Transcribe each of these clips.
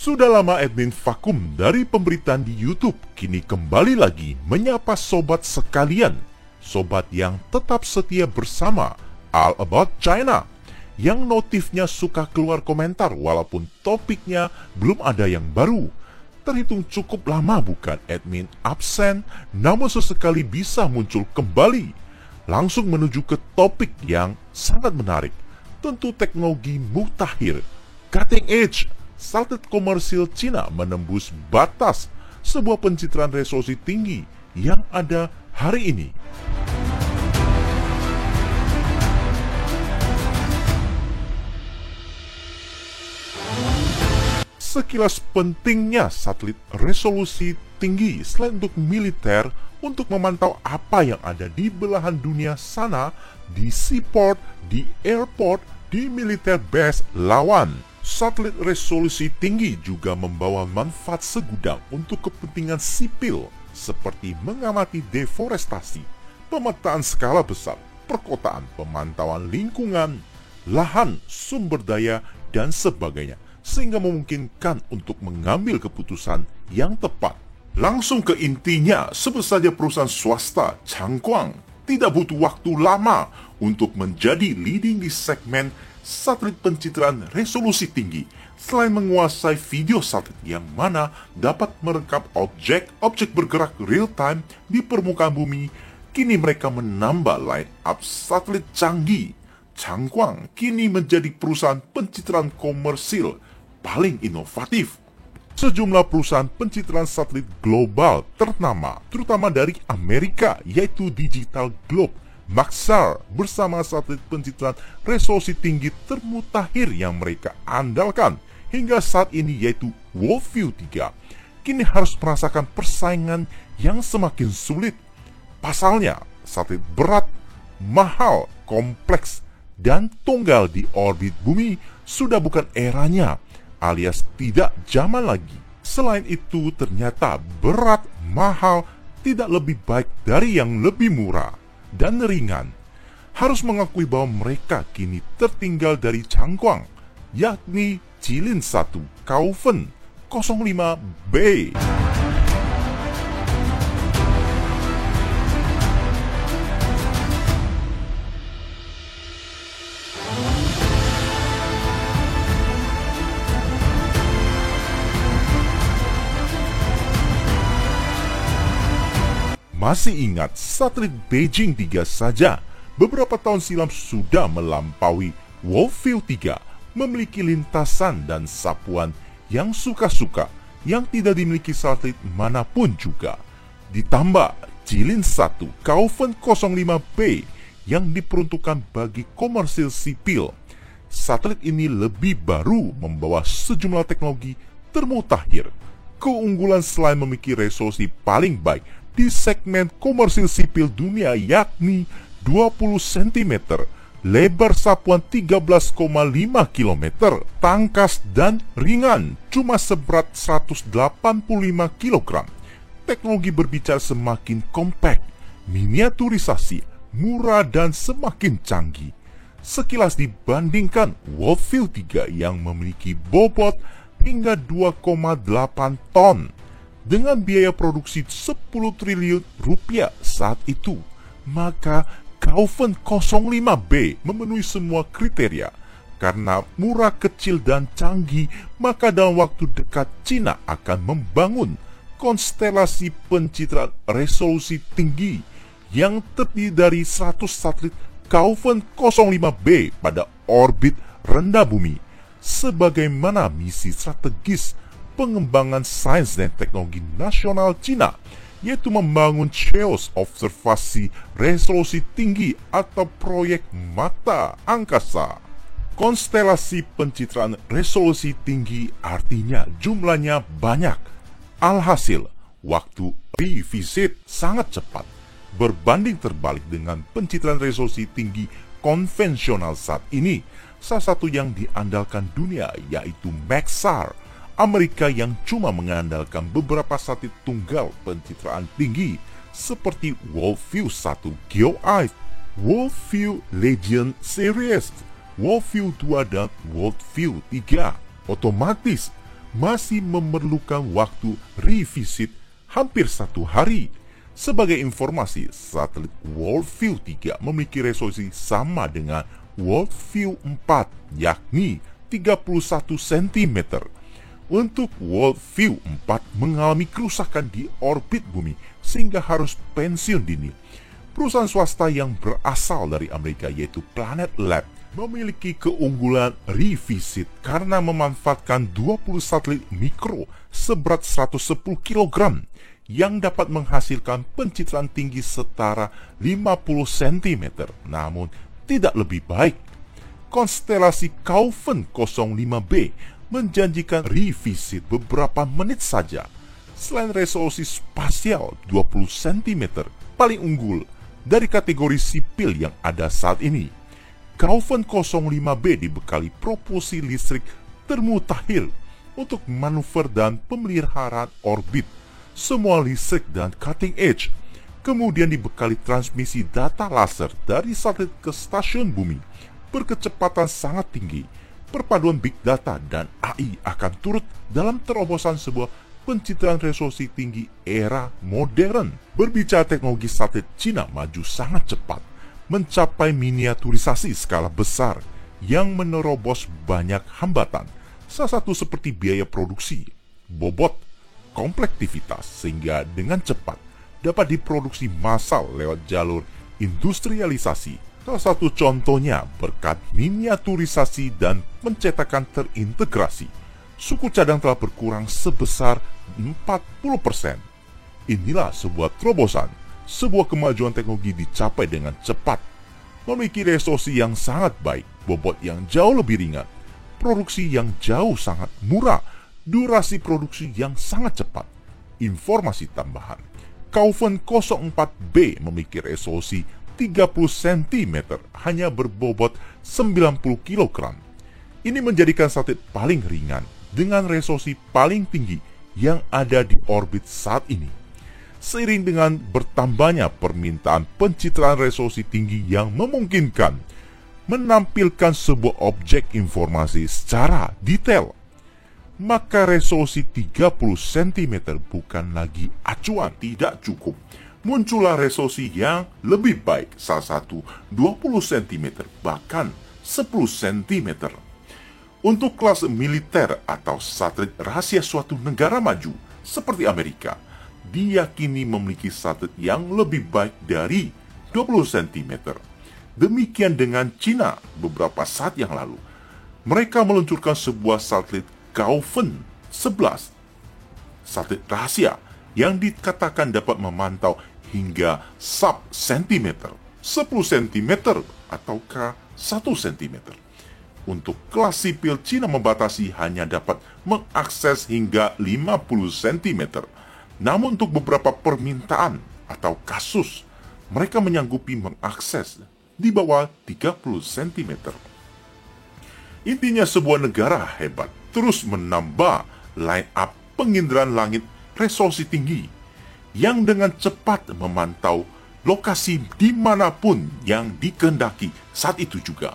Sudah lama admin vakum dari pemberitaan di YouTube, kini kembali lagi menyapa sobat sekalian. Sobat yang tetap setia bersama All About China, yang notifnya suka keluar komentar walaupun topiknya belum ada yang baru. Terhitung cukup lama bukan admin absen, namun sesekali bisa muncul kembali. Langsung menuju ke topik yang sangat menarik, tentu teknologi mutakhir, cutting edge. Satelit komersil Cina menembus batas sebuah pencitraan resolusi tinggi yang ada hari ini. Sekilas pentingnya satelit resolusi tinggi selain untuk militer, untuk memantau apa yang ada di belahan dunia sana, di seaport, di airport, di militer base lawan. Satelit resolusi tinggi juga membawa manfaat segudang untuk kepentingan sipil, seperti mengamati deforestasi, pemetaan skala besar, perkotaan, pemantauan lingkungan, lahan, sumber daya, dan sebagainya, sehingga memungkinkan untuk mengambil keputusan yang tepat. Langsung ke intinya, sebut saja perusahaan swasta Changguang tidak butuh waktu lama untuk menjadi leading di segmen satelit pencitraan resolusi tinggi. Selain menguasai video satelit yang mana dapat merekam objek bergerak real time di permukaan bumi, kini mereka menambah line up satelit canggih. Changguang kini menjadi perusahaan pencitraan komersil paling inovatif. Sejumlah perusahaan pencitraan satelit global ternama, terutama dari Amerika, yaitu Digital Globe, Maxar, bersama satelit pencitraan resolusi tinggi termutakhir yang mereka andalkan hingga saat ini, yaitu Wolfview 3, kini harus merasakan persaingan yang semakin sulit. Pasalnya, satelit berat, mahal, kompleks, dan tunggal di orbit bumi sudah bukan eranya, alias tidak zaman lagi. Selain itu, ternyata berat, mahal, tidak lebih baik dari yang lebih murah dan ringan. Harus mengakui bahwa mereka kini tertinggal dari Changguang, yakni Jilin 1 Kaufen 05B. Masih ingat satelit Beijing 3 saja beberapa tahun silam sudah melampaui Wolfview 3, memiliki lintasan dan sapuan yang suka-suka yang tidak dimiliki satelit manapun juga. Ditambah Jilin 1 Kaufen 05B yang diperuntukkan bagi komersil sipil. Satelit ini lebih baru, membawa sejumlah teknologi termutakhir. Keunggulan selain memiliki resolusi paling baik di segmen komersil sipil dunia, yakni 20 cm, lebar sapuan 13,5 km, tangkas dan ringan, cuma seberat 185 kg. Teknologi berbicara semakin kompak, miniaturisasi, murah dan semakin canggih. Sekilas dibandingkan Wolfview 3 yang memiliki bobot hingga 2,8 ton. Dengan biaya produksi 10 triliun rupiah saat itu, maka Kaufen 05B memenuhi semua kriteria. Karena murah, kecil, dan canggih, maka dalam waktu dekat Cina akan membangun konstelasi pencitraan resolusi tinggi yang terdiri dari 100 satelit Kaufen 05B pada orbit rendah bumi, sebagaimana misi strategis pengembangan sains dan teknologi nasional Cina, yaitu membangun CHEOS observasi resolusi tinggi atau proyek mata angkasa. Konstelasi pencitraan resolusi tinggi artinya jumlahnya banyak. Alhasil, waktu revisit sangat cepat, berbanding terbalik dengan pencitraan resolusi tinggi konvensional saat ini. Salah satu yang diandalkan dunia yaitu Maxar, Amerika, yang cuma mengandalkan beberapa satelit tunggal pencitraan tinggi seperti Wolfview 1 GeoEye, Wolfview Legion Series, Wolfview 2 dan Wolfview 3. Otomatis masih memerlukan waktu revisit hampir 1 hari. Sebagai informasi, satelit WorldView 3 memiliki resolusi sama dengan WorldView 4, yakni 31 cm. Untuk WorldView 4 mengalami kerusakan di orbit bumi sehingga harus pensiun dini. Perusahaan swasta yang berasal dari Amerika yaitu Planet Labs memiliki keunggulan revisit karena memanfaatkan 20 satelit mikro seberat 110 kg yang dapat menghasilkan pencitraan tinggi setara 50 cm, namun tidak lebih baik. Konstelasi Kaufen 05b menjanjikan revisit beberapa menit saja. Selain resolusi spasial 20 cm paling unggul dari kategori sipil yang ada saat ini, Kaufen 05b dibekali propulsi listrik termutakhir untuk manuver dan pemeliharaan orbit, semua listrik dan cutting edge. Kemudian dibekali transmisi data laser dari satelit ke stasiun bumi berkecepatan sangat tinggi. Perpaduan big data dan AI akan turut dalam terobosan sebuah pencitraan resolusi tinggi era modern. Berbicara teknologi, satelit Cina maju sangat cepat, mencapai miniaturisasi skala besar yang menerobos banyak hambatan, salah satu seperti biaya produksi, bobot, komplektivitas, sehingga dengan cepat dapat diproduksi massal lewat jalur industrialisasi. Salah satu contohnya berkat miniaturisasi dan pencetakan terintegrasi, suku cadang telah berkurang sebesar 40%. Inilah sebuah terobosan, sebuah kemajuan teknologi dicapai dengan cepat, memiliki resolusi yang sangat baik, bobot yang jauh lebih ringan, produksi yang jauh sangat murah, durasi produksi yang sangat cepat. Informasi tambahan, Kaufen 04b memiliki resolusi 30 cm, hanya berbobot 90 kg. Ini menjadikan satelit paling ringan dengan resolusi paling tinggi yang ada di orbit saat ini. Seiring dengan bertambahnya permintaan pencitraan resolusi tinggi yang memungkinkan menampilkan sebuah objek informasi secara detail, maka resolusi 30 cm bukan lagi acuan. Tidak cukup, muncullah resolusi yang lebih baik, salah satu 20 cm bahkan 10 cm. Untuk kelas militer atau satelit rahasia suatu negara maju seperti Amerika, diyakini memiliki satelit yang lebih baik dari 20 cm. Demikian dengan Cina beberapa saat yang lalu. Mereka meluncurkan sebuah satelit Kaufen 11, satelit rahasia yang dikatakan dapat memantau hingga sub-centimeter, 10 cm ataukah 1 cm. Untuk kelas sipil, Cina membatasi hanya dapat mengakses hingga 50 cm. Namun untuk beberapa permintaan atau kasus, mereka menyanggupi mengakses di bawah 30 cm. Intinya sebuah negara hebat terus menambah line up penginderaan langit resolusi tinggi yang dengan cepat memantau lokasi dimanapun yang dikehendaki saat itu juga,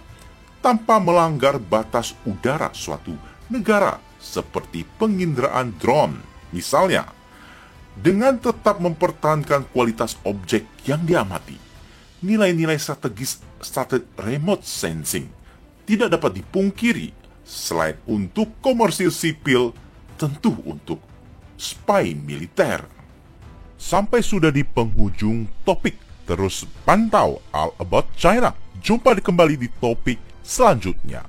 tanpa melanggar batas udara suatu negara seperti penginderaan drone misalnya, dengan tetap mempertahankan kualitas objek yang diamati. Nilai-nilai strategis satelit remote sensing tidak dapat dipungkiri. Selain untuk komersil sipil, tentu untuk spy militer. Sampai sudah di penghujung topik, terus pantau All About China. Jumpa kembali di topik selanjutnya.